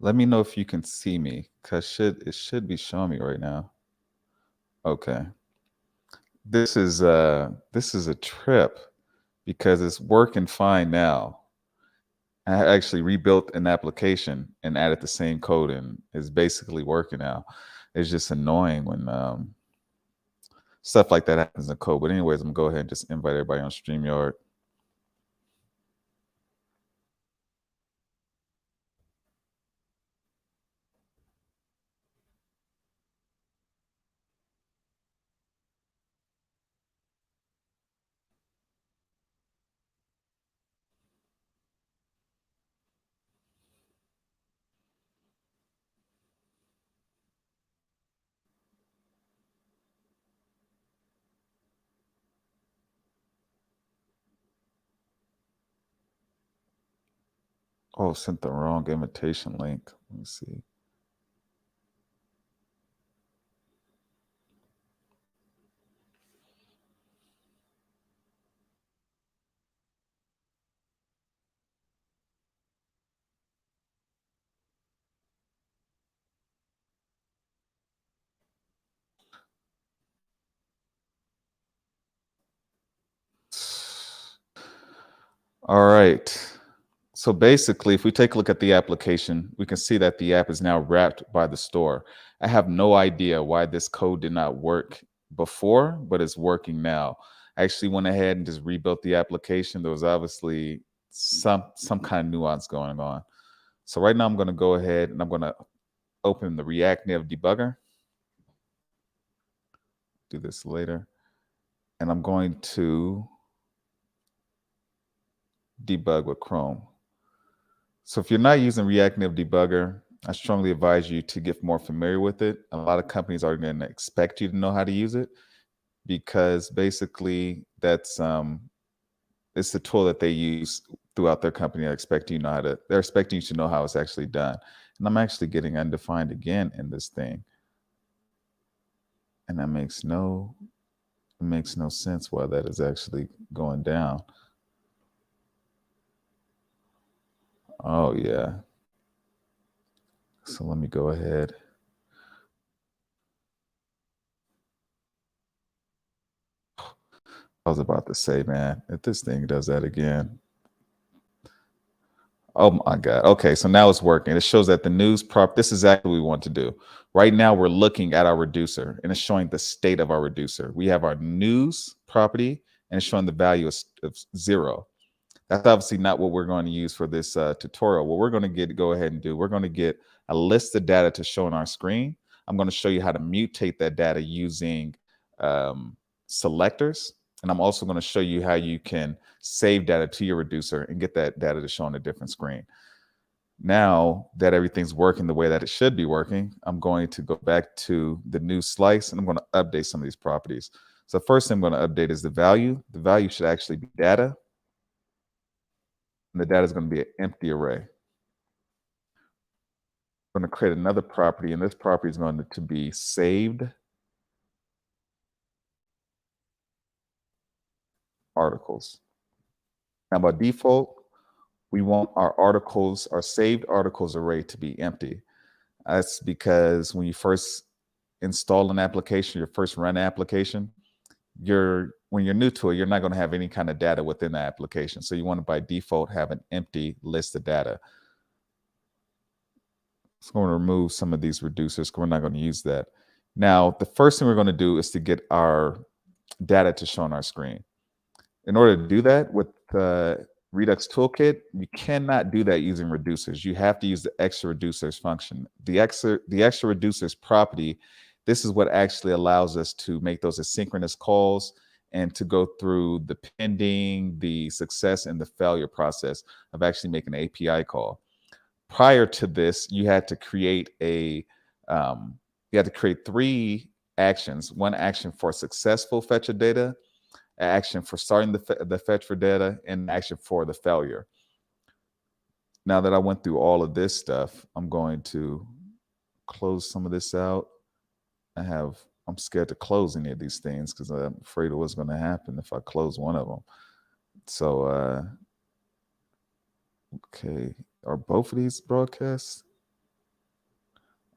Let me know if you can see me, cause it should be showing me right now. Okay. This is a trip because it's working fine now. I actually rebuilt an application and added the same code and it's basically working now. It's just annoying when stuff like that happens in code. But anyways, I'm gonna go ahead and just invite everybody on StreamYard. Oh, sent the wrong invitation link. Let me see. All right. So basically, if we take a look at the application, we can see that the app is now wrapped by the store. I have no idea why this code did not work before, but it's working now. I actually went ahead and just rebuilt the application. There was obviously some kind of nuance going on. So right now I'm going to go ahead and I'm going to open the React Native debugger. Do this later. And I'm going to debug with Chrome. So if you're not using React Native Debugger, I strongly advise you to get more familiar with it. A lot of companies are going to expect you to know how to use it because basically that's it's the tool that they use throughout their company. They're expecting you to know how it's actually done. And I'm actually getting undefined again in this thing. And that makes no sense why that is actually going down. Oh yeah. So let me go ahead. I was about to say, man, if this thing does that again. Oh my God. Okay, so now it's working. It shows that the news prop, this is exactly what we want to do. Right now, we're looking at our reducer and it's showing the state of our reducer. We have our news property and it's showing the value of 0. That's obviously not what we're going to use for this tutorial. What we're going to go ahead and do, we're going to get a list of data to show on our screen. I'm going to show you how to mutate that data using selectors. And I'm also going to show you how you can save data to your reducer and get that data to show on a different screen. Now that everything's working the way that it should be working, I'm going to go back to the new slice and I'm going to update some of these properties. So first thing I'm going to update is the value. The value should actually be data. And the data is going to be an empty array. I'm going to create another property, and this property is going to be saved articles. Now, by default, we want our saved articles array to be empty. That's because when you first install an application, your first run application, when you're new to it, you're not going to have any kind of data within the application. So you want to, by default, have an empty list of data. So I'm going to remove some of these reducers because we're not going to use that. Now, the first thing we're going to do is to get our data to show on our screen. In order to do that with the Redux Toolkit, you cannot do that using reducers. You have to use the extra reducers function. The extra reducers property, this is what actually allows us to make those asynchronous calls and to go through the pending, the success, and the failure process of actually making an API call. Prior to this, you had to create you had to create 3 actions: one action for successful fetch of data, an action for starting the fetch for data, and an action for the failure. Now that I went through all of this stuff, I'm going to close some of this out. I'm scared to close any of these things because I'm afraid of what's going to happen if I close one of them. So, okay, are both of these broadcasts?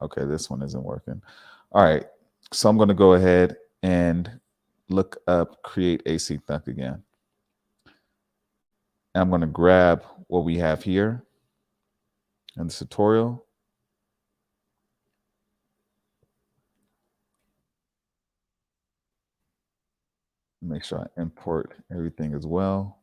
Okay, this one isn't working. All right, so I'm going to go ahead and look up create async thunk again. And I'm going to grab what we have here in this tutorial. Make sure I import everything as well.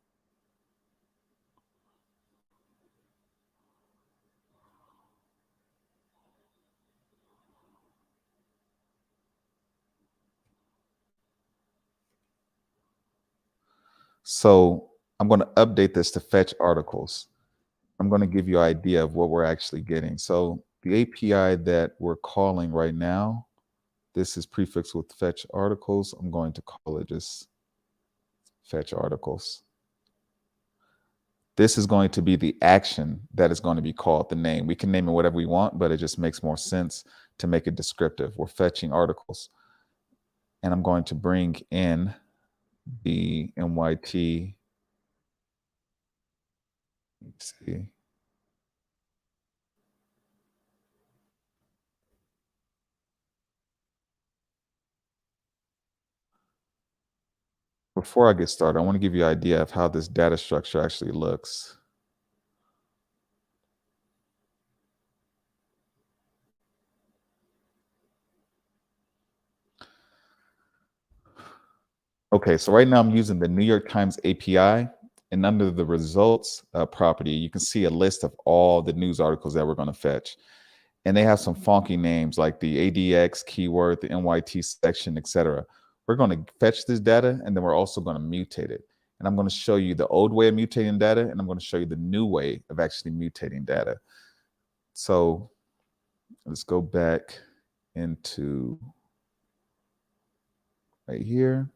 So I'm going to update this to fetch articles. I'm going to give you an idea of what we're actually getting. So the API that we're calling right now, this is prefixed with fetch articles. I'm going to call it just fetch articles. This is going to be the action that is going to be called the name. We can name it whatever we want, but it just makes more sense to make it descriptive. We're fetching articles. And I'm going to bring in the MYT. Let's see. Before I get started, I want to give you an idea of how this data structure actually looks. Okay, so right now I'm using the New York Times API, and under the results property, you can see a list of all the news articles that we're going to fetch. And they have some funky names like the ADX keyword, the NYT section, etc. We're going to fetch this data, and then we're also going to mutate it. And I'm going to show you the old way of mutating data, and I'm going to show you the new way of actually mutating data. So let's go back into right here.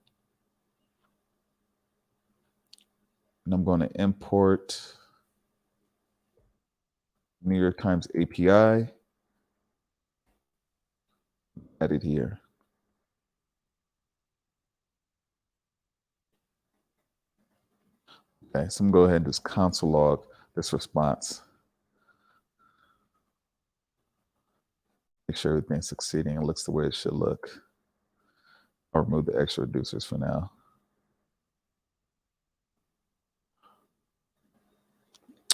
And I'm going to import New York Times API, add it here. Okay, so I'm going to go ahead and just console log this response. Make sure everything's succeeding and looks the way it should look. I'll remove the extra reducers for now.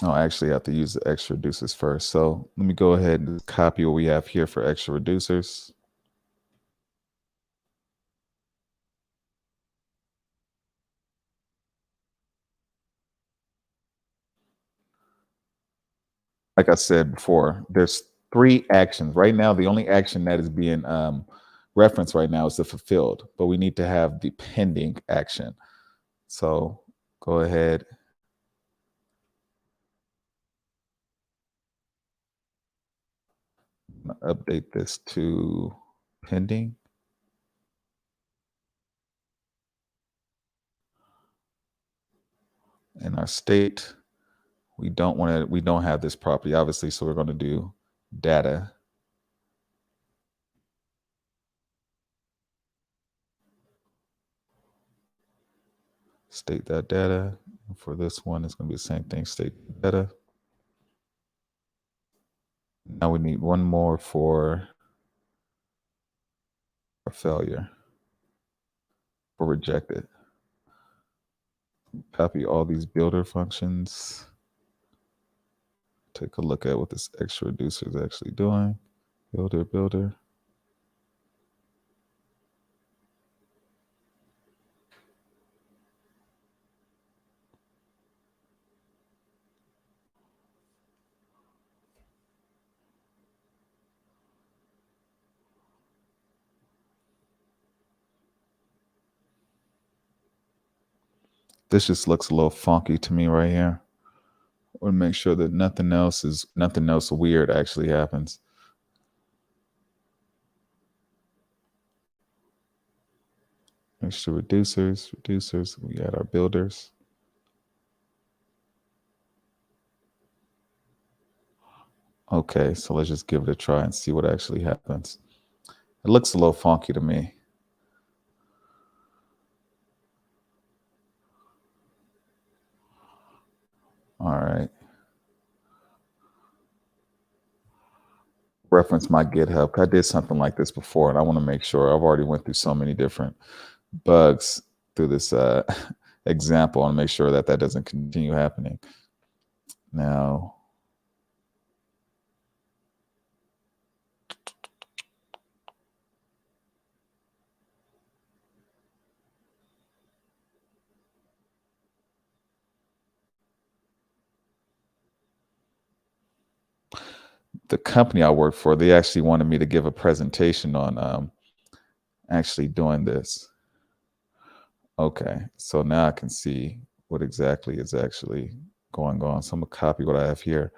Oh, I actually have to use the extra reducers first. So let me go ahead and copy what we have here for extra reducers. Like I said before, there's 3 actions. Right now, the only action that is being referenced right now is the fulfilled, but we need to have the pending action. So go ahead. Update this to pending. In our state, we don't have this property, obviously, so we're going to do data. State that data. For this one, it's going to be the same thing, state data. Now we need one more for a failure, for rejected. Copy all these builder functions. Take a look at what this extra reducer is actually doing. Builder. This just looks a little funky to me right here. I want to make sure that nothing else weird actually happens. Extra reducers. We got our builders. Okay, so let's just give it a try and see what actually happens. It looks a little funky to me. All right. reference my GitHub. I did something like this before, and I want to make sure. I've already went through so many different bugs through this example, and make sure that that doesn't continue happening. Now, the company I work for, they actually wanted me to give a presentation on actually doing this. Okay, so now I can see what exactly is actually going on. So I'm gonna copy what I have here.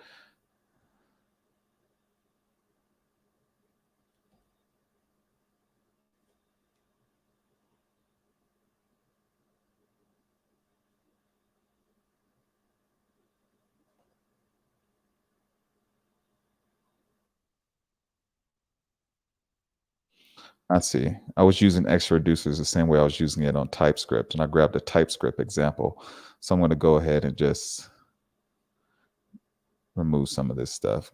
I see. I was using extra reducers the same way I was using it on TypeScript, and I grabbed a TypeScript example. So I'm going to go ahead and just remove some of this stuff.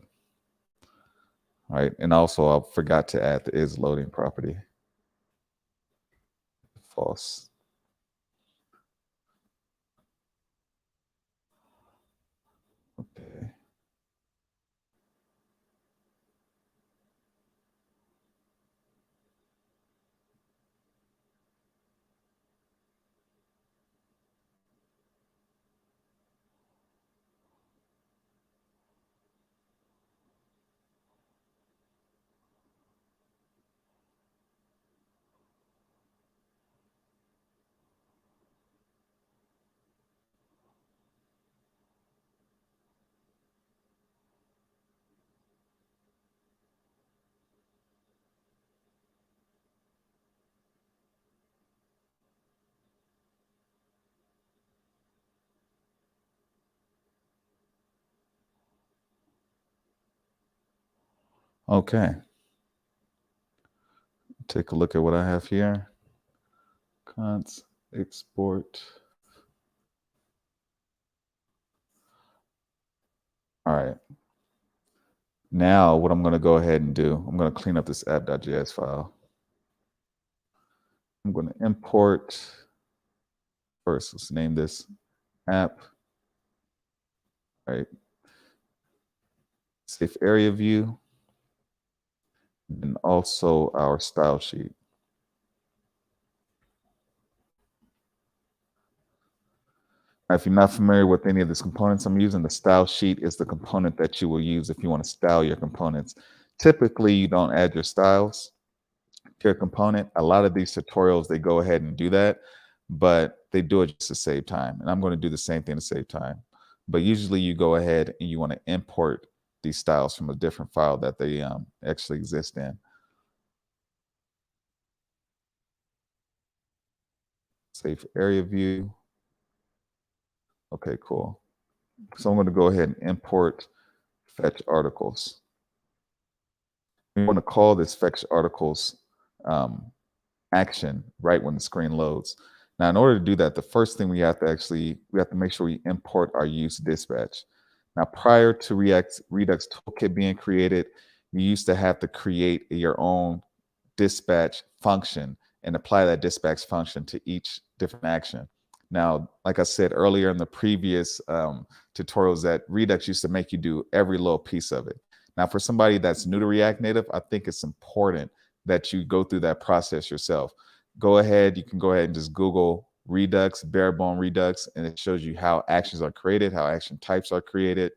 All right, and also I forgot to add the is loading property. False. Okay. Okay. Take a look at what I have here. Const export. All right. Now what I'm going to go ahead and do, I'm going to clean up this app.js file. I'm going to import first. Let's name this app. All right. Safe area view. And also our style sheet. Now, if you're not familiar with any of these components I'm using, the style sheet is the component that you will use if you want to style your components. Typically, you don't add your styles to your component. A lot of these tutorials, they go ahead and do that, but they do it just to save time. And I'm going to do the same thing to save time. But usually you go ahead and you want to import these styles from a different file that they actually exist in. Save area view. Okay, cool. So I'm going to go ahead and import fetch articles. We want to call this fetch articles action right when the screen loads. Now, in order to do that, the first thing we have to make sure we import our use dispatch. Now, prior to Redux Toolkit being created, you used to have to create your own dispatch function and apply that dispatch function to each different action. Now, like I said earlier in the previous tutorials, that Redux used to make you do every little piece of it. Now, for somebody that's new to React Native, I think it's important that you go through that process yourself. Go ahead, you can go ahead and just Google Redux, barebone Redux, and it shows you how actions are created, how action types are created,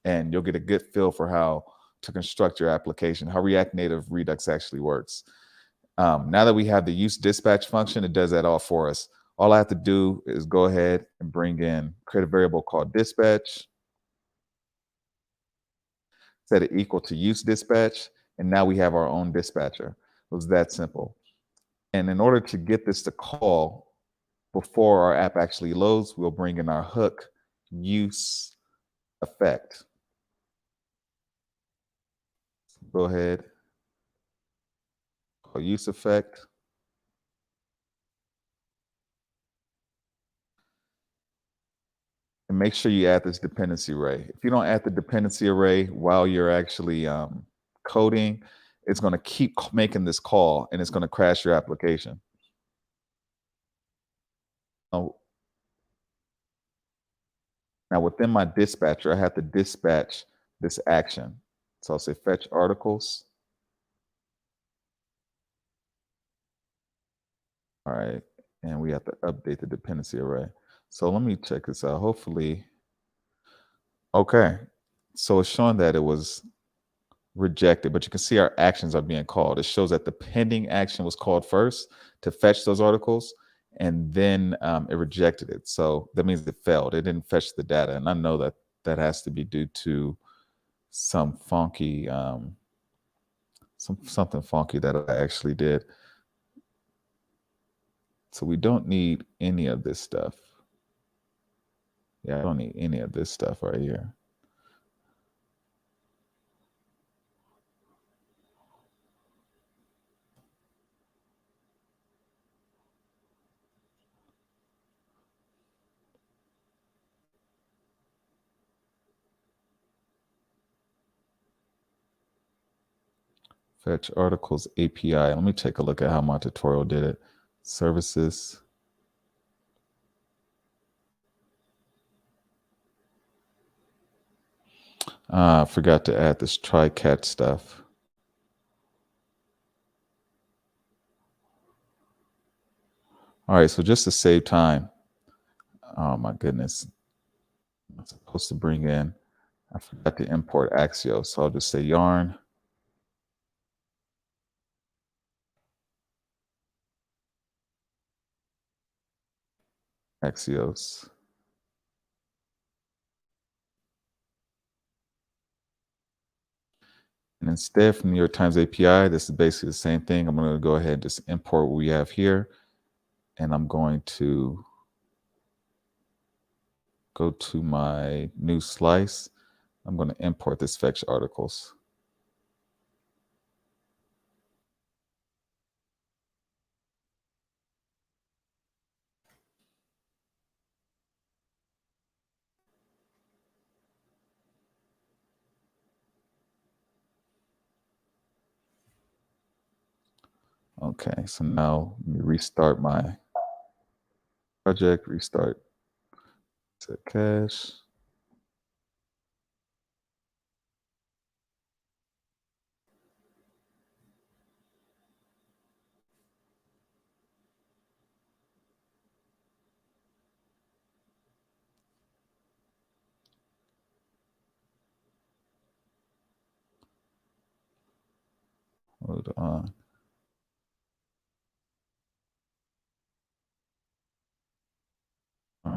and you'll get a good feel for how to construct your application, how React Native Redux actually works. Now that we have the use dispatch function, it does that all for us. All I have to do is go ahead and create a variable called dispatch, set it equal to use dispatch, and now we have our own dispatcher. It was that simple. And in order to get this to call before our app actually loads, we'll bring in our hook use effect. Go ahead, call use effect. And make sure you add this dependency array. If you don't add the dependency array while you're actually coding, it's going to keep making this call and it's going to crash your application. Oh, now within my dispatcher, I have to dispatch this action. So I'll say fetch articles. All right. And we have to update the dependency array. So let me check this out. Hopefully, okay. So it's showing that it was rejected, but you can see our actions are being called. It shows that the pending action was called first to fetch those articles, and then it rejected it. So that means it failed. It didn't fetch the data, and I know that that has to be due to some funky, something funky that I actually did. So we don't need any of this stuff. Yeah, I don't need any of this stuff right here. Fetch articles API. Let me take a look at how my tutorial did it. Services. I forgot to add this try catch stuff. All right, so just to save time, oh my goodness, I'm supposed to bring in, I forgot to import Axios, so I'll just say yarn Axios. And instead from New York Times API, this is basically the same thing. I'm going to go ahead and just import what we have here. And I'm going to go to my new slice. I'm going to import this fetch articles. Okay, so now let me restart my project, restart set cache. Hold on.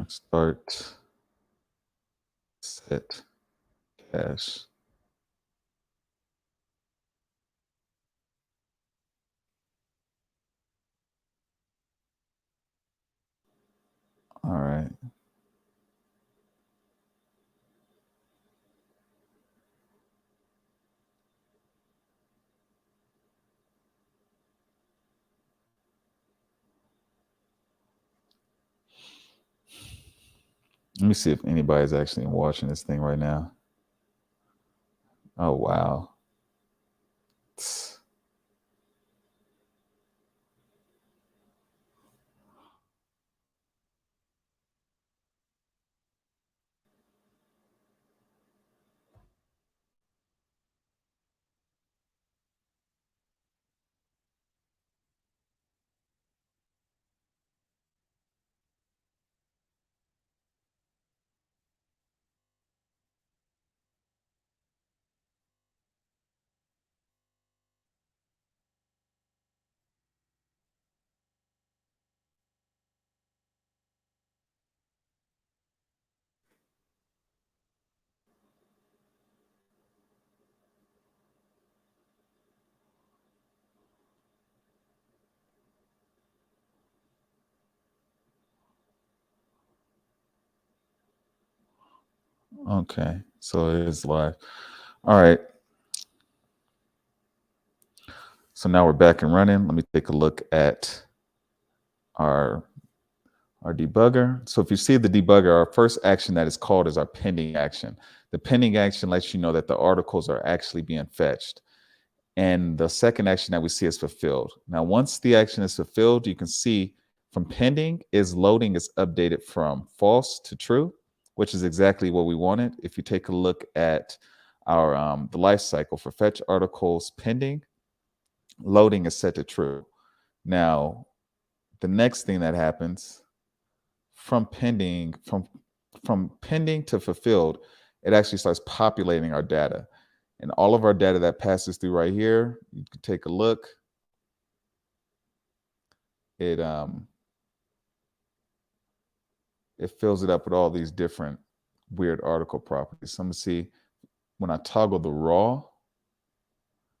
Start set cache. All right. Let me see if anybody's actually watching this thing right now. Oh, wow. Okay, so it is live. All right. So now we're back and running. Let me take a look at our debugger. So if you see the debugger, our first action that is called is our pending action. The pending action lets you know that the articles are actually being fetched. And the second action that we see is fulfilled. Now, once the action is fulfilled, you can see from pending is loading is updated from false to true, which is exactly what we wanted. If you take a look at our the life cycle for fetch articles pending, loading is set to true. Now, the next thing that happens from pending to fulfilled, it actually starts populating our data. And all of our data that passes through right here, you can take a look. It fills it up with all these different weird article properties. So I'm gonna see when I toggle the raw,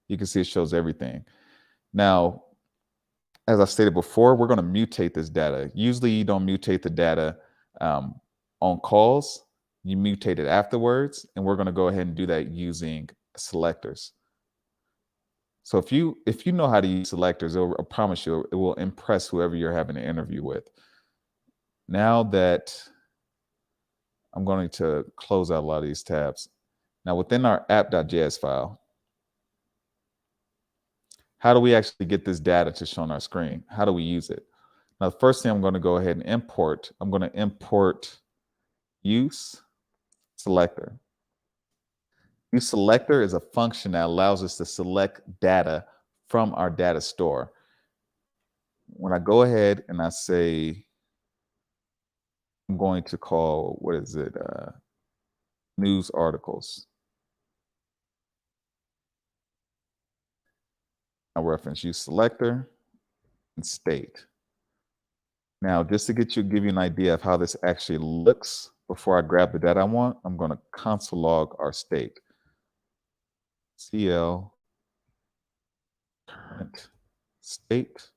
you can see it shows everything. Now, as I stated before, we're going to mutate this data. Usually you don't mutate the data on calls, you mutate it afterwards, and we're going to go ahead and do that using selectors. So if you know how to use selectors, I promise you it will impress whoever you're having an interview with. Now that I'm going to close out a lot of these tabs. Now within our app.js file, how do we actually get this data to show on our screen? How do we use it? Now, the first thing I'm going to go ahead and import, I'm going to import use selector. Use selector is a function that allows us to select data from our data store. When I go ahead and I say, I'm going to call, what is it? News articles. I'll reference use selector and state. Now, just to give you an idea of how this actually looks before I grab the data I want, I'm going to console log our state. CL current state.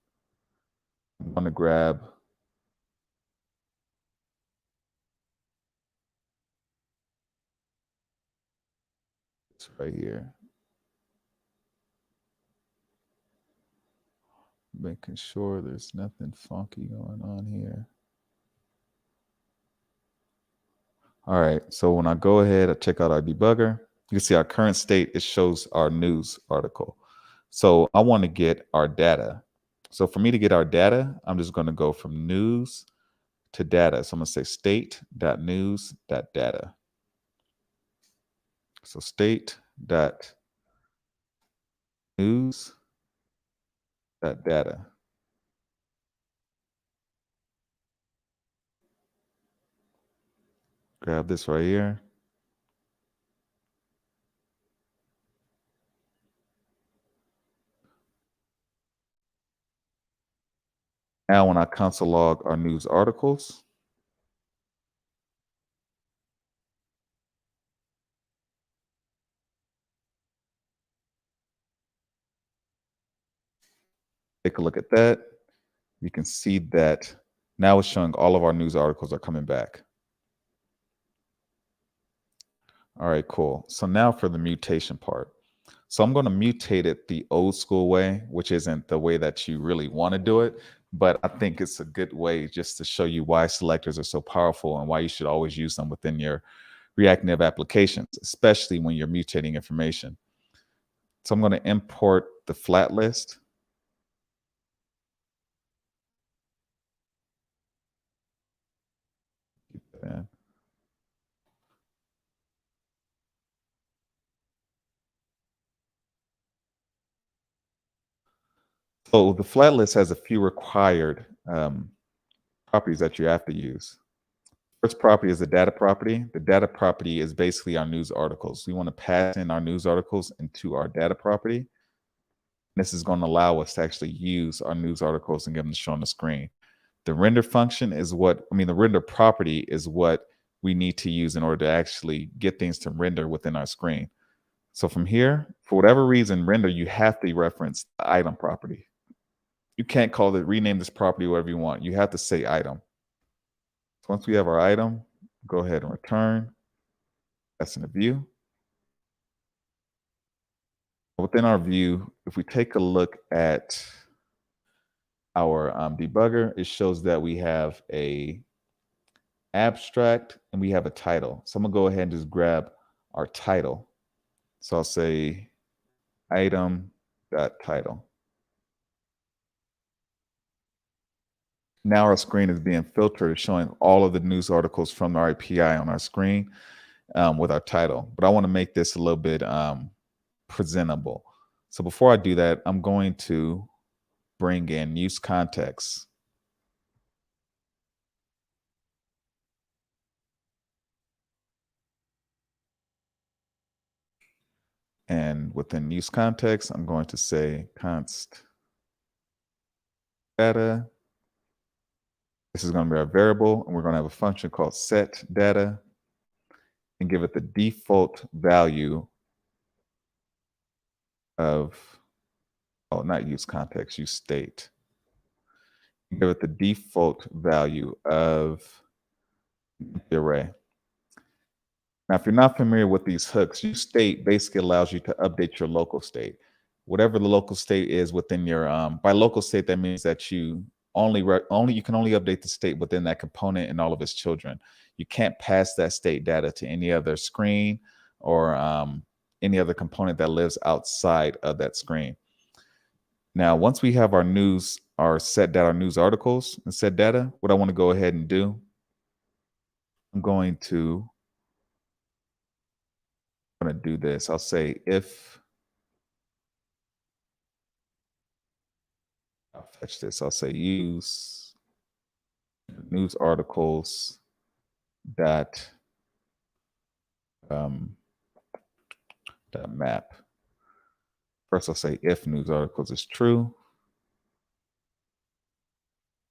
I'm going to grab this right here. Making sure there's nothing funky going on here. All right, so when I go ahead, I check out our debugger, you can see our current state, it shows our news article. So I want to get our data. So for me to get our data, I'm just going to go from news to data. So I'm going to say state.news.data. So state.news.data. Grab this right here. Now when I console log our news articles, take a look at that. You can see that now it's showing all of our news articles are coming back. All right, cool. So now for the mutation part. So I'm going to mutate it the old school way, which isn't the way that you really want to do it, but I think it's a good way just to show you why selectors are so powerful and why you should always use them within your React Native applications, especially when you're mutating information. So I'm going to import the flat list. So the flat list has a few required properties that you have to use. First property is the data property. The data property is basically our news articles. We want to pass in our news articles into our data property. This is going to allow us to actually use our news articles and get them to show on the screen. The render function is the render property is what we need to use in order to actually get things to render within our screen. So from here, for whatever reason, render, you have to reference the item property. You can't rename this property whatever you want. You have to say item. So once we have our item, go ahead and return. That's in the view. Within our view, if we take a look at our debugger, it shows that we have a abstract and we have a title. So I'm gonna go ahead and just grab our title. So I'll say item title. Now our screen is being filtered, showing all of the news articles from our API on our screen with our title. But I want to make this a little bit presentable. So before I do that, I'm going to bring in use context. And within use context, I'm going to say const data. This is going to be our variable, and we're going to have a function called set data and give it the default value of, oh, not use context, use state. Give it the default value of the array. Now, if you're not familiar with these hooks, use state basically allows you to update your local state. Whatever the local state is within your, by local state, that means that you you can only update the state within that component and all of its children. You can't pass that state data to any other screen or any other component that lives outside of that screen. Now, once we have our news, our set data, our news articles and set data, what I want to go ahead and do, I'm going to do this. I'll say if, I'll fetch this. I'll say use news articles dot map. First, I'll say if news articles is true.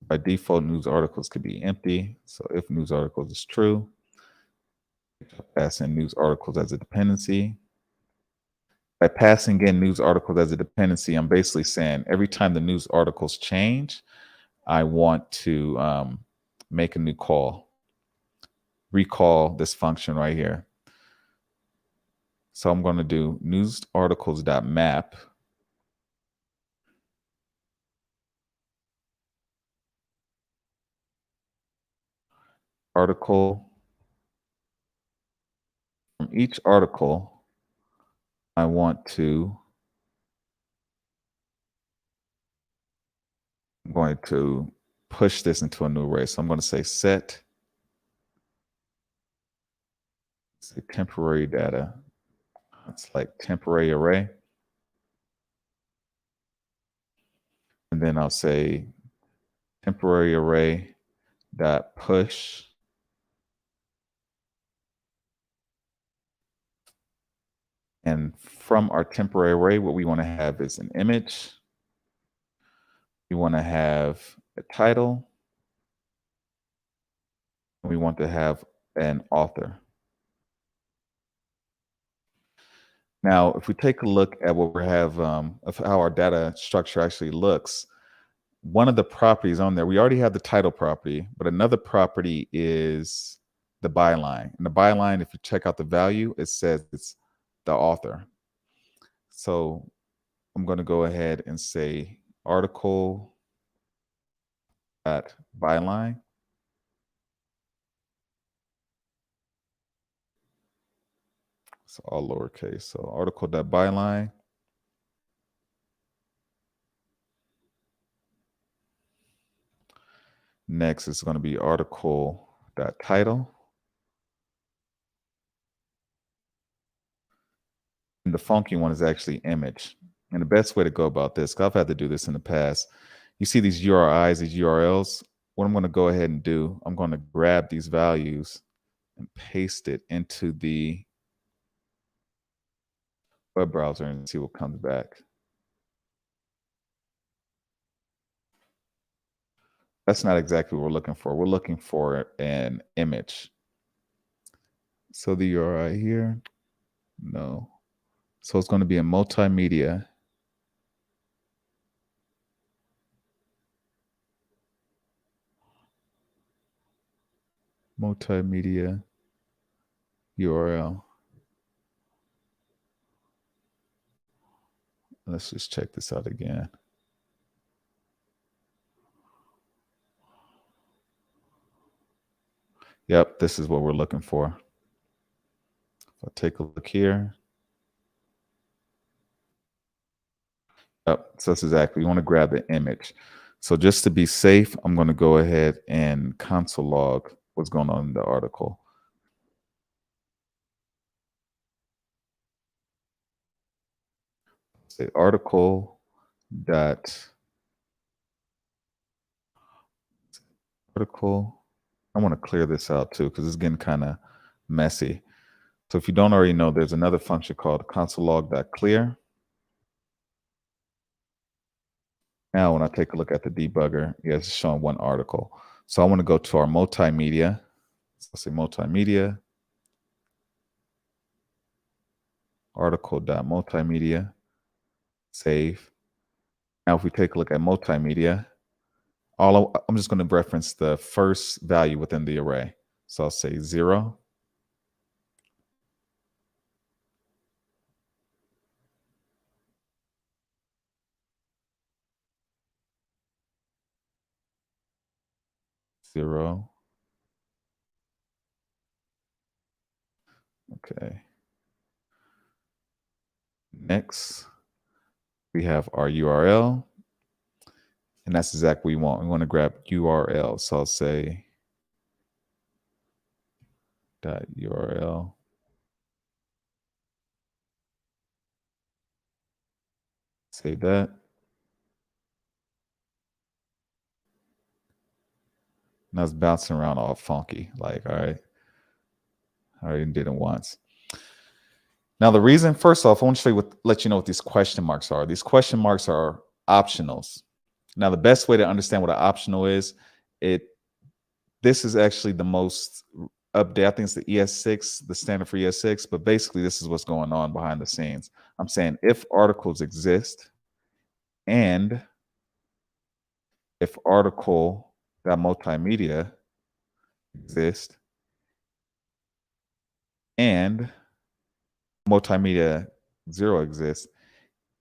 By default, news articles could be empty. So if news articles is true, pass in news articles as a dependency. By passing in news articles as a dependency, I'm basically saying every time the news articles change, I want to make a new call, recall this function right here. So I'm going to do news articles.map. Article. From each article, I want to, I'm going to push this into a new array. So I'm going to say set, say temporary data. It's like temporary array. And then I'll say temporary array dot push and from our temporary array, what we want to have is an image. We want to have a title. We want to have an author. Now, if we take a look at what we have of how our data structure actually looks, one of the properties on there, we already have the title property, but another property is the byline. And the byline, if you check out the value, it says it's the author. So I'm going to go ahead and say article at byline. So all lowercase. So article.byline. Next is going to be article.title. And the funky one is actually image. And the best way to go about this, because I've had to do this in the past, you see these URIs, these URLs. What I'm going to go ahead and do, I'm going to grab these values and paste it into the web browser and see what comes back. That's not exactly what we're looking for. We're looking for an image. So the URI here, no. So it's going to be a multimedia. Multimedia URL. Let's just check this out again. Yep, this is what we're looking for. If I take a look here, So that's exactly, you want to grab the image. So just to be safe, I'm going to go ahead and console log what's going on in the article. Say article dot article. I want to clear this out too because it's getting kind of messy. So if you don't already know, there's another function called console log.clear. Now, when I take a look at the debugger, yeah, it's showing one article. So I want to go to our multimedia. So I'll say multimedia, article.multimedia, save. Now, if we take a look at multimedia, I'm just going to reference the first value within the array. So I'll say 0. Zero. Okay. Next, we have our URL. And that's exactly what we want. We want to grab URL. So I'll say .url. Save that. Now it's bouncing around all funky. Like, all right. I already did it once. Now, the reason, first off, I want to show you let you know what these question marks are. These question marks are optionals. Now, the best way to understand what an optional is, this is actually the most update. I think it's the ES6, the standard for ES6, but basically this is what's going on behind the scenes. I'm saying if articles exist and if article.multimedia exist and multimedia 0 exists,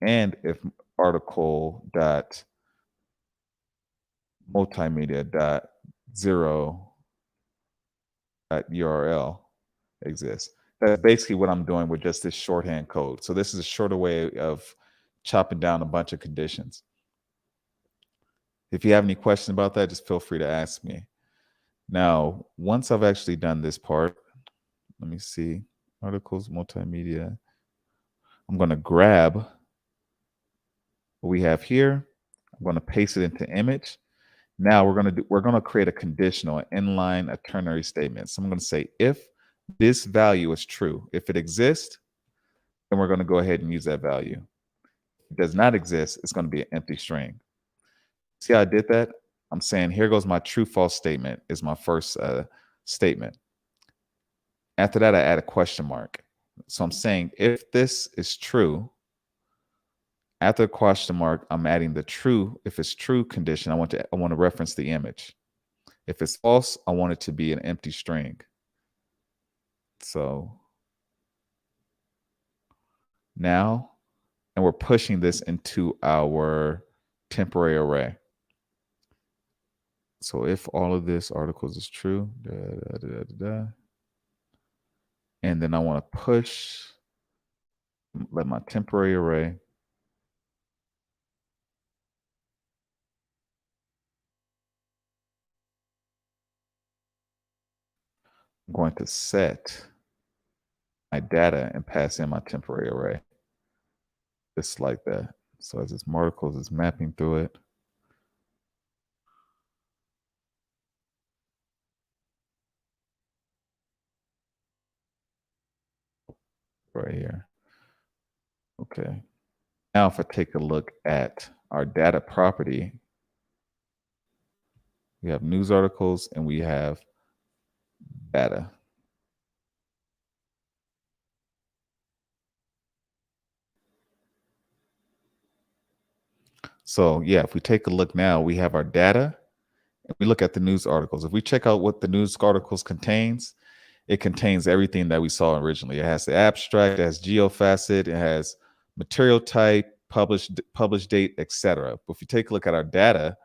and if article.multimedia.0.url exists. That's basically what I'm doing with just this shorthand code. So this is a shorter way of chopping down a bunch of conditions. If you have any questions about that, just feel free to ask me. Now, once I've actually done this part, let me see, articles, multimedia. I'm going to grab what we have here. I'm going to paste it into image. Now we're going to create a conditional, inline, a ternary statement. So I'm going to say if this value is true, if it exists, then we're going to go ahead and use that value. If it does not exist, it's going to be an empty string. See how I did that? I'm saying here goes my true false statement is my first statement. After that, I add a question mark. So I'm saying if this is true, after the question mark, I'm adding the true. If it's true condition, I want to reference the image. If it's false, I want it to be an empty string. So now, and we're pushing this into our temporary array. So if all of this articles is true, and then I want to push, let my temporary array I'm going to set my data and pass in my temporary array. Just like that. So as this articles is mapping through it, right here. Okay. Now if I take a look at our data property, we have news articles and we have data. So yeah, if we take a look now, we have our data and we look at the news articles. If we check out what the news articles contains, it contains everything that we saw originally. It has the abstract, it has geofacet, it has material type, published date, etc. But if you take a look at our data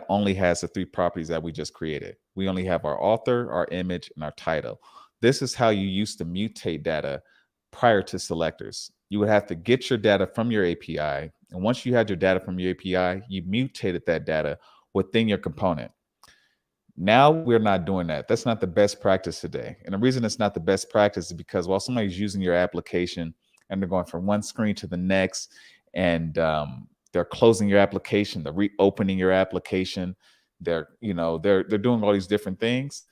only has the 3 properties that we just created. We only have our author, our image, and our title. This is how you used to mutate data prior to selectors. You would have to get your data from your API. And once you had your data from your API, you mutated that data within your component. Now we're not doing that. That's not the best practice today. And the reason it's not the best practice is because while somebody's using your application and they're going from one screen to the next, and they're closing your application, they're reopening your application, they're doing all these different things.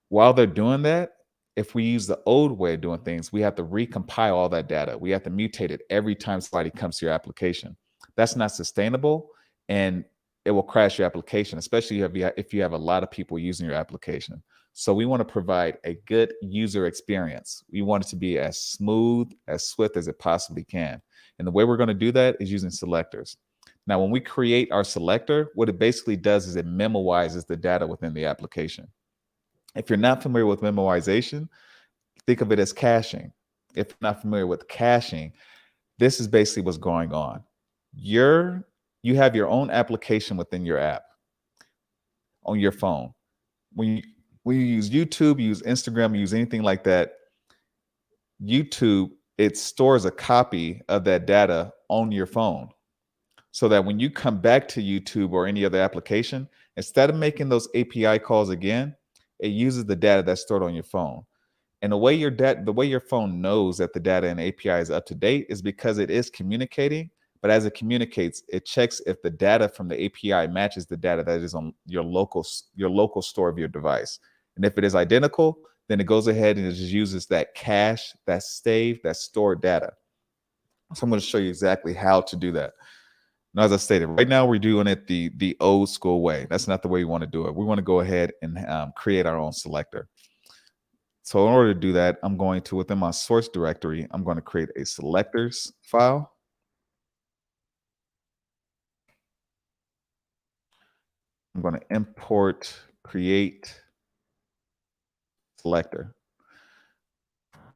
While they're doing that, if we use the old way of doing things, we have to recompile all that data. We have to mutate it every time somebody comes to your application. That's not sustainable, and it will crash your application, especially if you have a lot of people using your application. So we want to provide a good user experience. We want it to be as smooth, as swift as it possibly can. And the way we're going to do that is using selectors. Now, when we create our selector, what it basically does is it memoizes the data within the application. If you're not familiar with memoization, think of it as caching. If you're not familiar with caching, this is basically what's going on. You have your own application within your app on your phone. When you use YouTube, you use Instagram, you use anything like that, YouTube, it stores a copy of that data on your phone, so that when you come back to YouTube or any other application, instead of making those API calls again, it uses the data that's stored on your phone. And the way your phone knows that the data in API is up to date is because it is communicating. But as it communicates, it checks if the data from the API matches the data that is on your local store of your device. And if it is identical, then it goes ahead and it just uses that cache, that stored data. So I'm going to show you exactly how to do that. Now, as I stated, right now we're doing it the old school way. That's not the way we want to do it. We want to go ahead and create our own selector. So in order to do that, I'm going to, within my source directory, I'm going to create a selectors file. I'm going to import create selector,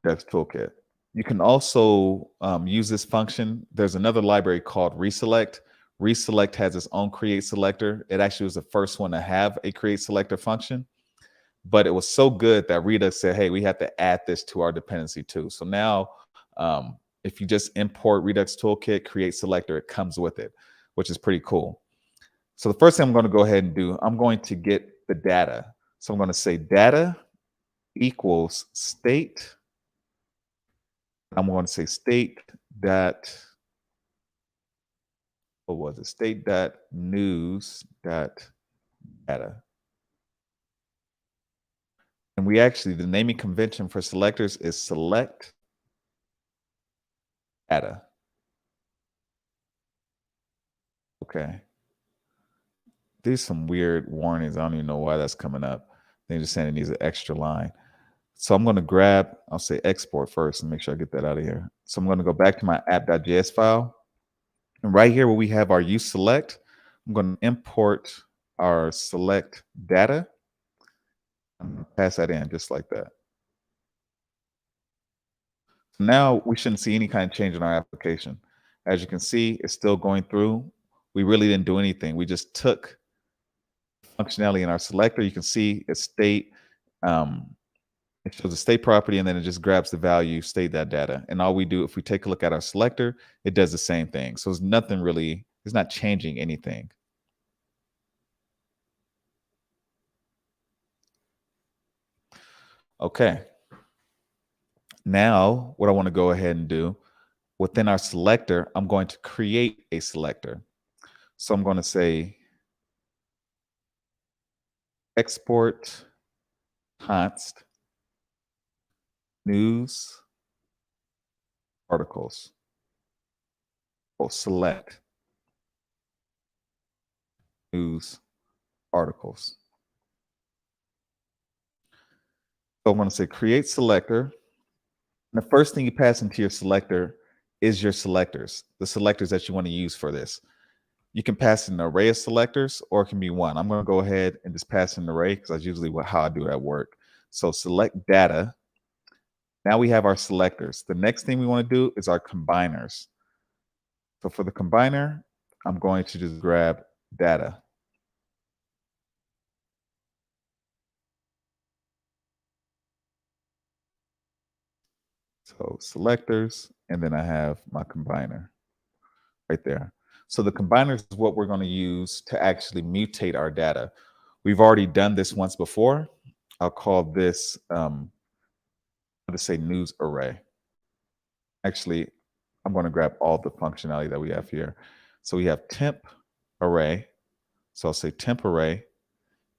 Redux Toolkit. You can also use this function. There's another library called Reselect. Reselect has its own create selector. It actually was the first one to have a create selector function, but it was so good that Redux said, hey, we have to add this to our dependency too. So now if you just import Redux Toolkit, create selector, it comes with it, which is pretty cool. So the first thing I'm going to go ahead and do, I'm going to get the data. So I'm going to say data equals state. I'm going to say state dot, what was it? State dot news dot data. And we actually, the naming convention for selectors is select data. Okay. There's some weird warnings. I don't even know why that's coming up. They're just saying it needs an extra line. So I'm going to grab, I'll say export first and make sure I get that out of here. So I'm going to go back to my app.js file. And right here where we have our use select, I'm going to import our select data. I'm going to pass that in just like that. So now we shouldn't see any kind of change in our application. As you can see, it's still going through. We really didn't do anything. We just took functionality in our selector. You can see it's state. It shows the state property, and then it just grabs the value, state that data. And all we do, if we take a look at our selector, it does the same thing. So it's nothing really, it's not changing anything. Okay. Now, what I want to go ahead and do, within our selector, I'm going to create a selector. So I'm going to say export const news articles. Or select news articles. So I'm going to say create selector. And the first thing you pass into your selector is your selectors, the selectors that you want to use for this. You can pass an array of selectors, or it can be one. I'm going to go ahead and just pass an array because that's usually how I do it at work. So select data. Now we have our selectors. The next thing we want to do is our combiners. So for the combiner, I'm going to just grab data. So So selectors, and then I have my combiner right there. So the combiner is what we're going to use to actually mutate our data. We've already done this once before. I'll call this, I'll just say news array. Actually, I'm going to grab all the functionality that we have here. So we have temp array. So I'll say temp array.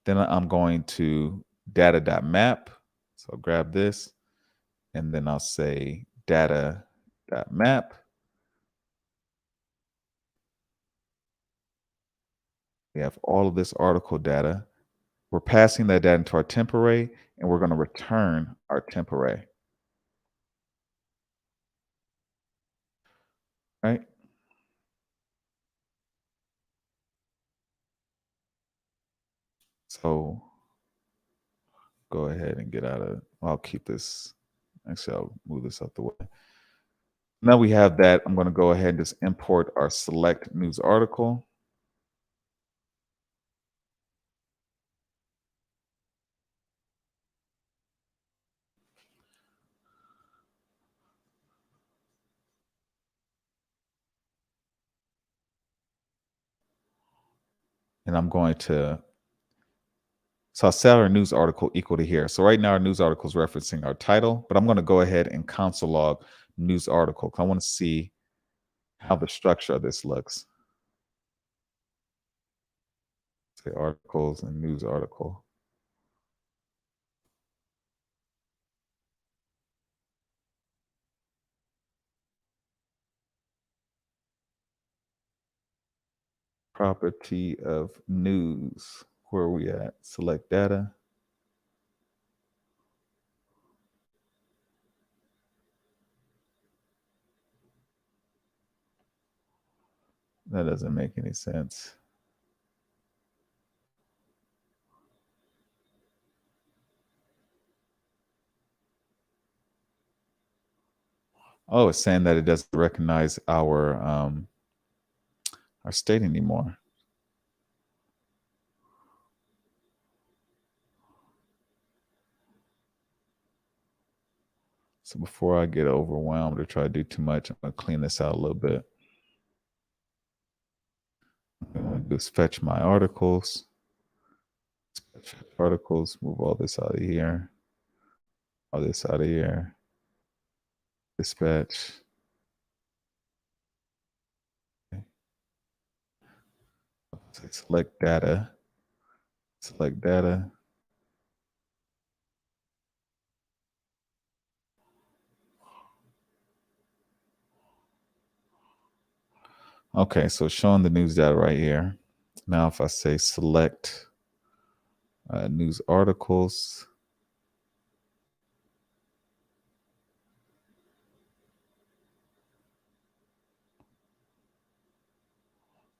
Then I'm going to data.map. So I'll grab this, and then I'll say data.map. We have all of this article data. We're passing that data into our temp array, and we're going to return our temp array. Right? So go ahead and get out of, I'll keep this. Actually, I'll move this out the way. Now we have that. I'm going to go ahead and just import our select news article. And I'm going to, so I'll set our news article equal to here. So right now our news article is referencing our title, but I'm going to go ahead and console log news article because I want to see how the structure of this looks. Say articles and news article. Property of news. Where are we at? Select data. That doesn't make any sense. Oh, it's saying that it doesn't recognize our state anymore. So before I get overwhelmed or try to do too much, I'm going to clean this out a little bit. I'm going to do is fetch my articles. Fetch articles, move all this out of here. All this out of here. Dispatch. Okay. Select data. Select data. Okay, so showing the news data right here. Now, if I say select news articles,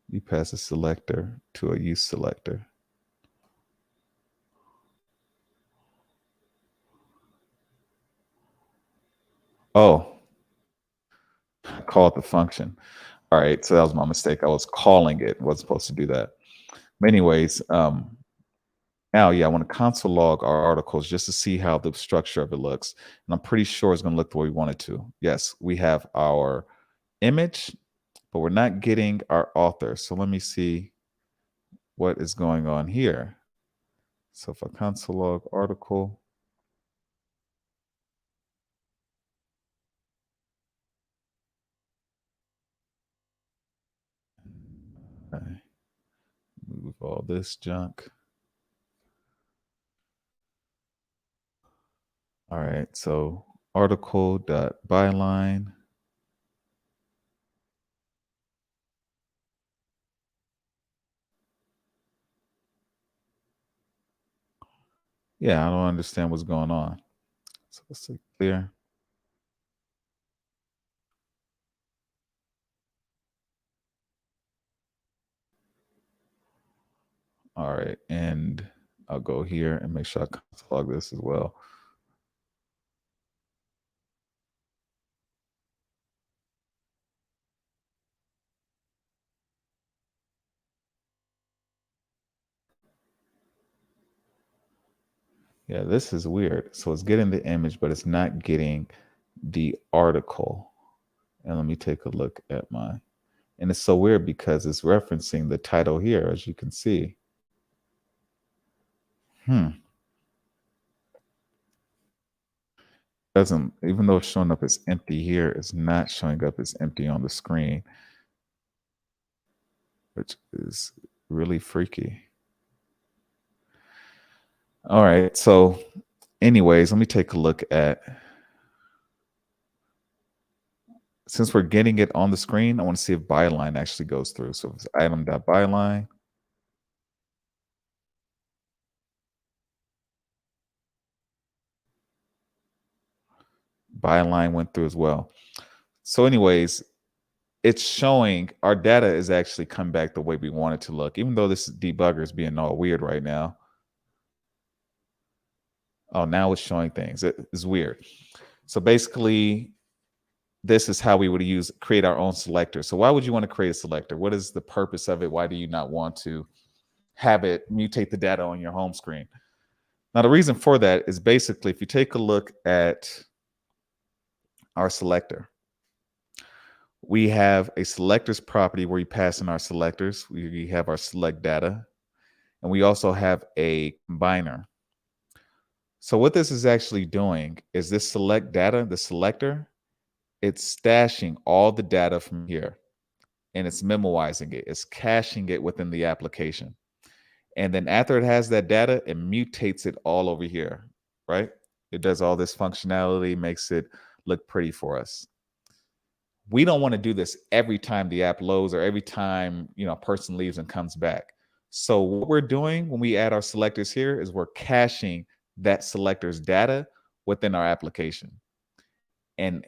you pass a selector to a use selector. Oh, I called the function. All right, so that was my mistake. I was calling it. I wasn't supposed to do that. But anyways, now, yeah, I want to console log our articles just to see how the structure of it looks. And I'm pretty sure it's going to look the way we want it to. Yes, we have our image, but we're not getting our author. So let me see what is going on here. So if I console log article, okay, move all this junk. All right, so article.byline. Yeah, I don't understand what's going on. So let's see, clear. All right, and I'll go here and make sure I console log this as well. Yeah, this is weird. So it's getting the image, but it's not getting the article. And let me take a look at my, and it's so weird because it's referencing the title here, as you can see. Doesn't, even though it's showing up as empty here, it's not showing up as empty on the screen, which is really freaky. All right, so anyways, let me take a look at, since we're getting it on the screen, I want to see if byline actually goes through. So it's item.byline. Byline went through as well. So anyways, it's showing our data is actually come back the way we want it to look, even though this debugger is being all weird right now. Oh, now it's showing things. It's weird. So basically, this is how we would create our own selector. So why would you want to create a selector? What is the purpose of it? Why do you not want to have it mutate the data on your home screen? Now, the reason for that is basically, if you take a look at our selector, we have a selectors property where we pass in our selectors. We have our select data, and we also have a combiner. So what this is actually doing is this select data, the selector, it's stashing all the data from here, and it's memoizing it. It's caching it within the application. And then after it has that data, it mutates it all over here, right? It does all this functionality, makes it look pretty for us. We don't want to do this every time the app loads or every time, a person leaves and comes back. So what we're doing when we add our selectors here is we're caching that selector's data within our application. And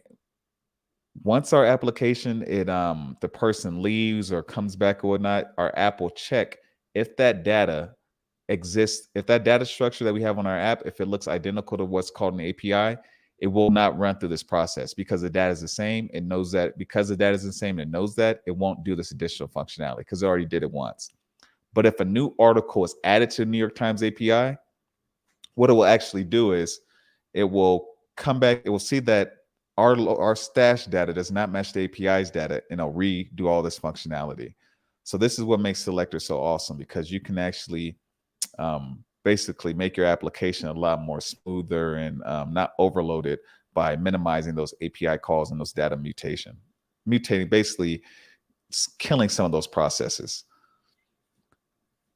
once our application, the person leaves or comes back or whatnot, our app will check if that data exists, if that data structure that we have on our app, if it looks identical to what's called an API, it will not run through this process because the data is the same. It knows that because the data is the same, it knows that it won't do this additional functionality because it already did it once. But if a new article is added to the New York Times API, what it will actually do is it will come back, it will see that our stash data does not match the API's data, and it'll redo all this functionality. So this is what makes Selector so awesome, because you can actually basically make your application a lot more smoother and not overloaded by minimizing those API calls and those data mutating, basically killing some of those processes.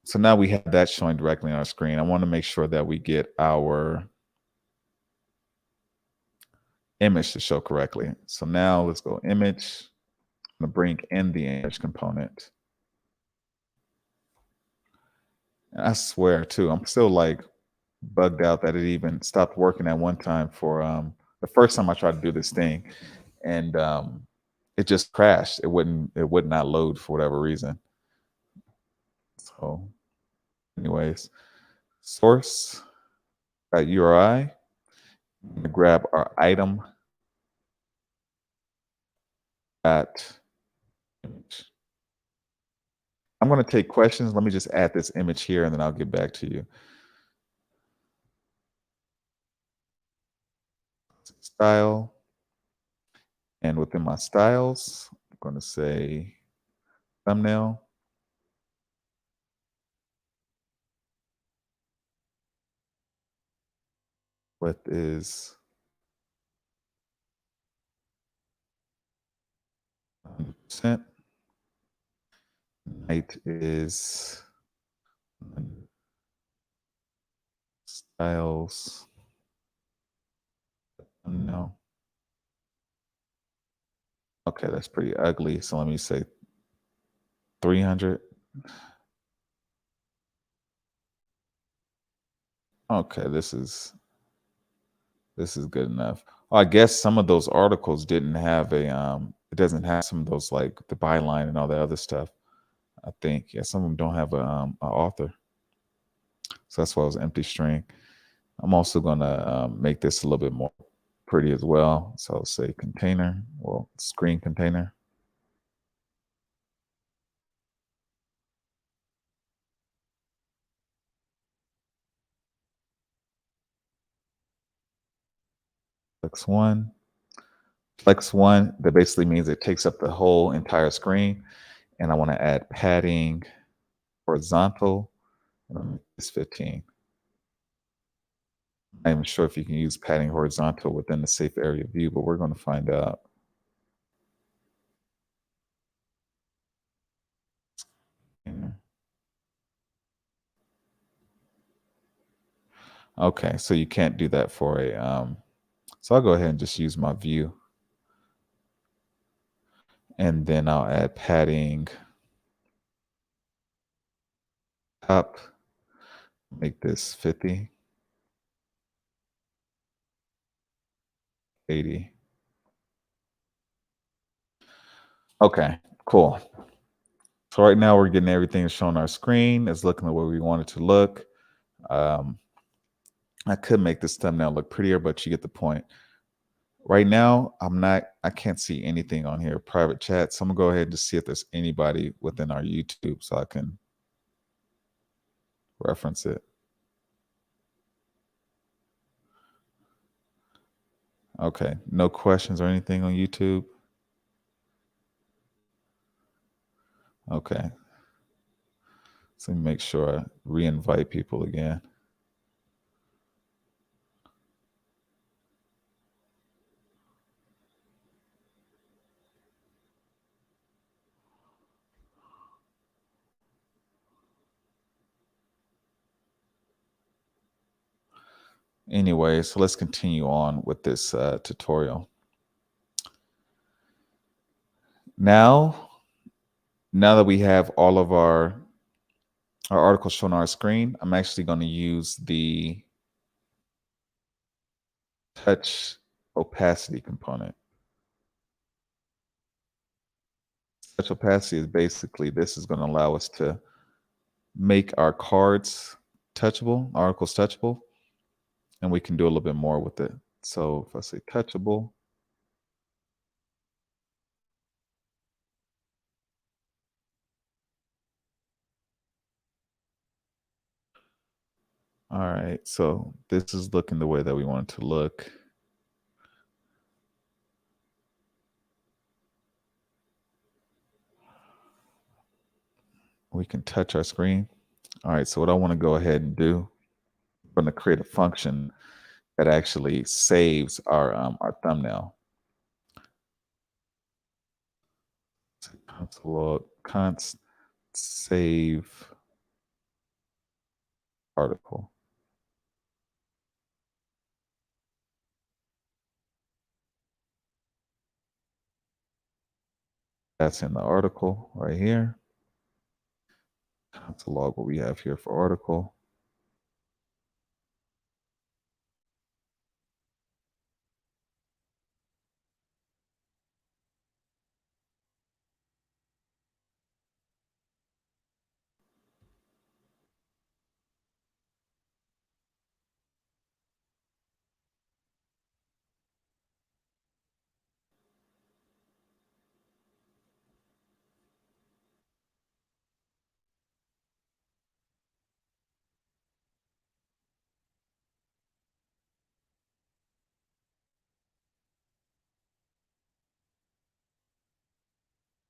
So now we have that showing directly on our screen. I want to make sure that we get our image to show correctly. So now let's go image. I'm going to bring in the image component. And I swear too, I'm still like bugged out that it even stopped working at one time for the first time I tried to do this thing, and it just crashed. It would not load for whatever reason. So anyways, source URI, grab our item at image. I'm going to take questions. Let me just add this image here and then I'll get back to you. Style. And within my styles, I'm going to say thumbnail. Width is 100%. Height is styles. No. Okay, that's pretty ugly. So let me say 300. Okay, this is good enough. Well, I guess some of those articles didn't have a it doesn't have some of those, like the byline and all that other stuff. I think, yeah, some of them don't have a author. So that's why it was empty string. I'm also gonna make this a little bit more pretty as well. So I'll say container, well, screen container. X1. Flex one, that basically means it takes up the whole entire screen. And I want to add padding horizontal. And I'll make this 15. I'm not even sure if you can use padding horizontal within the safe area view, but we're going to find out. Okay, so you can't do that for a, so I'll go ahead and just use my view. And then I'll add padding up, make this 50, 80. Okay, cool. So right now we're getting everything shown on our screen. It's looking the way we want it to look. I could make this thumbnail look prettier, but you get the point. Right now, I can't see anything on here, private chat. So I'm gonna go ahead and just see if there's anybody within our YouTube so I can reference it. Okay, no questions or anything on YouTube? Okay. So let me make sure I re-invite people again. Anyway, so let's continue on with this tutorial. Now that we have all of our articles shown on our screen, I'm actually going to use the touch opacity component. Touch opacity is basically, this is going to allow us to make our cards touchable, articles touchable, and we can do a little bit more with it. So if I say touchable, all right, so this is looking the way that we want it to look. We can touch our screen. All right, so what I want to go ahead and do, I'm going to create a function that actually saves our thumbnail. Console log const save article. That's in the article right here. Console log what we have here for article.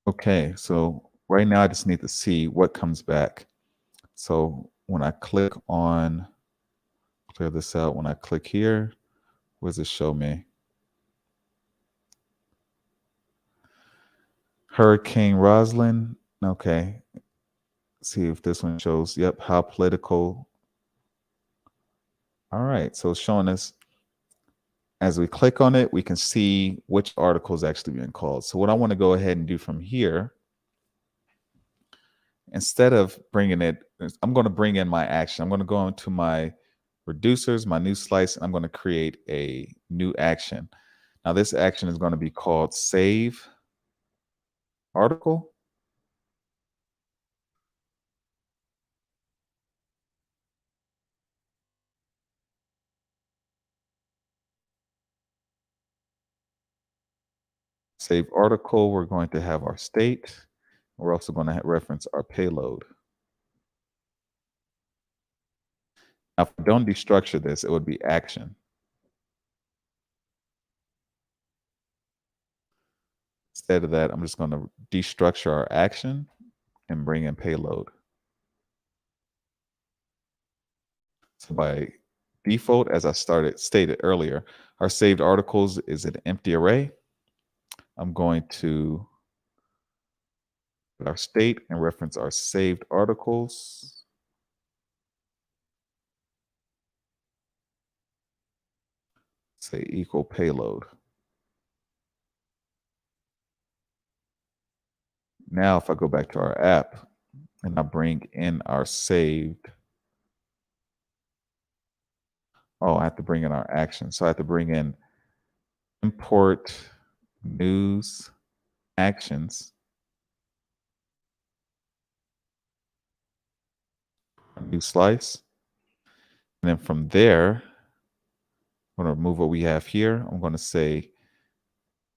Okay, so right now I just need to see what comes back. So when I click on, clear this out, when I click here, what does it show me? Hurricane Roslyn. Okay. See if this one shows, yep, how political. All right, so it's showing us, as we click on it, we can see which article is actually being called. So what I want to go ahead and do from here, instead of bringing it, I'm going to bring in my action. I'm going to go into my reducers, my new slice, and I'm going to create a new action. Now this action is going to be called save article. Save article, we're going to have our state. We're also going to reference our payload. Now, if we don't destructure this, it would be action. instead of that, I'm just going to destructure our action and bring in payload. So by default, as I stated earlier, our saved articles is an empty array. I'm going to put our state and reference our saved articles. Say equal payload. Now, if I go back to our app and I bring in our saved, I have to bring in our action. So I have to bring in import news actions, new slice. And then from there, I'm going to remove what we have here. I'm going to say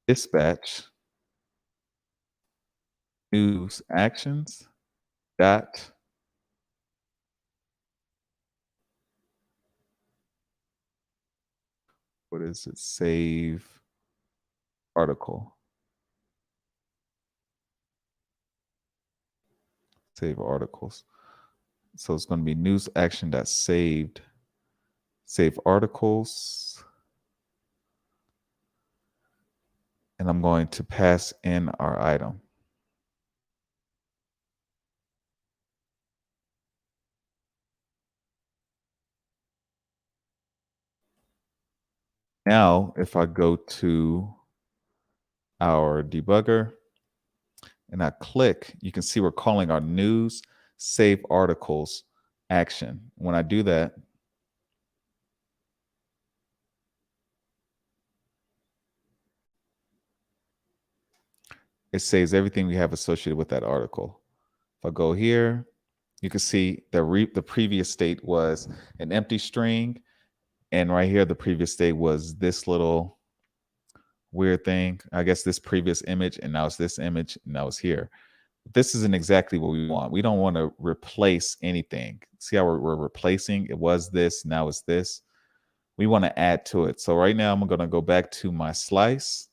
dispatch news actions dot what is it? Save article. Save articles. So it's going to be news action dot saved. Save articles. And I'm going to pass in our item. Now, if I go to our debugger and I click, you can see we're calling our news save articles action. When I do that, it saves everything we have associated with that article. If I go here, you can see the previous state was an empty string. And right here, the previous state was this little weird thing. I guess this previous image, and now it's this image, and now it's here. This isn't exactly what we want. We don't want to replace anything. See how we're replacing? It was this, now it's this. We want to add to it. So right now I'm going to go back to my slice.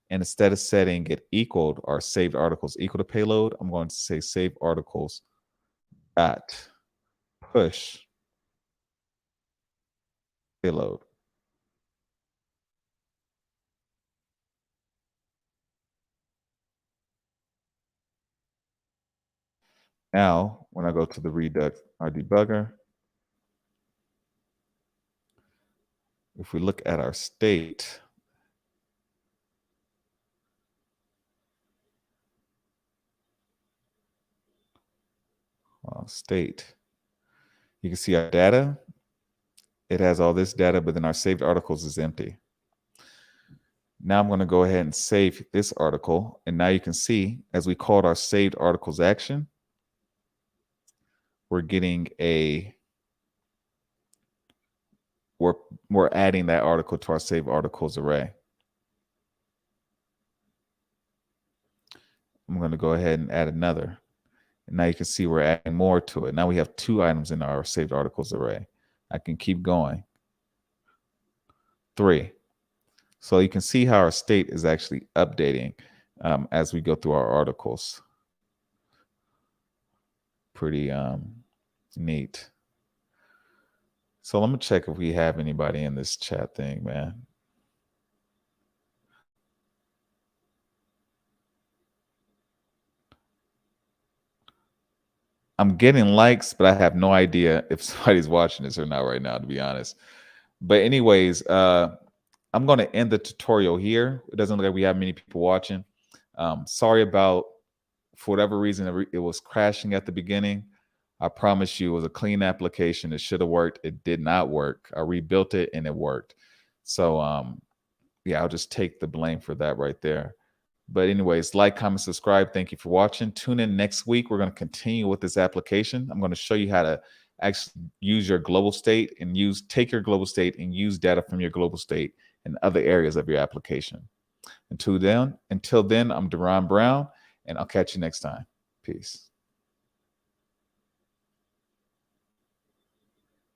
And instead of setting it equaled or saved articles equal to payload, I'm going to say save articles dot push payload. Now, when I go to the Redux, our debugger, if we look at our state, you can see our data. It has all this data, but then our saved articles is empty. Now I'm going to go ahead and save this article. And now you can see, as we called our saved articles action, we're getting we're adding that article to our saved articles array. I'm going to go ahead and add another. And now you can see we're adding more to it. Now we have 2 items in our saved articles array. I can keep going. 3. So you can see how our state is actually updating as we go through our articles. Pretty neat. So let me check if we have anybody in this chat thing, man. I'm getting likes, but I have no idea if somebody's watching this or not right now, to be honest. But anyways, I'm going to end the tutorial here. It doesn't look like we have many people watching. Sorry about, for whatever reason, it was crashing at the beginning. I promise you it was a clean application. It should have worked. It did not work. I rebuilt it and it worked. So yeah, I'll just take the blame for that right there. But anyways, like, comment, subscribe. Thank you for watching. Tune in next week. We're going to continue with this application. I'm going to show you how to actually use your global state and take your global state and use data from your global state in other areas of your application. Until then, I'm Darron Brown, and I'll catch you next time. Peace.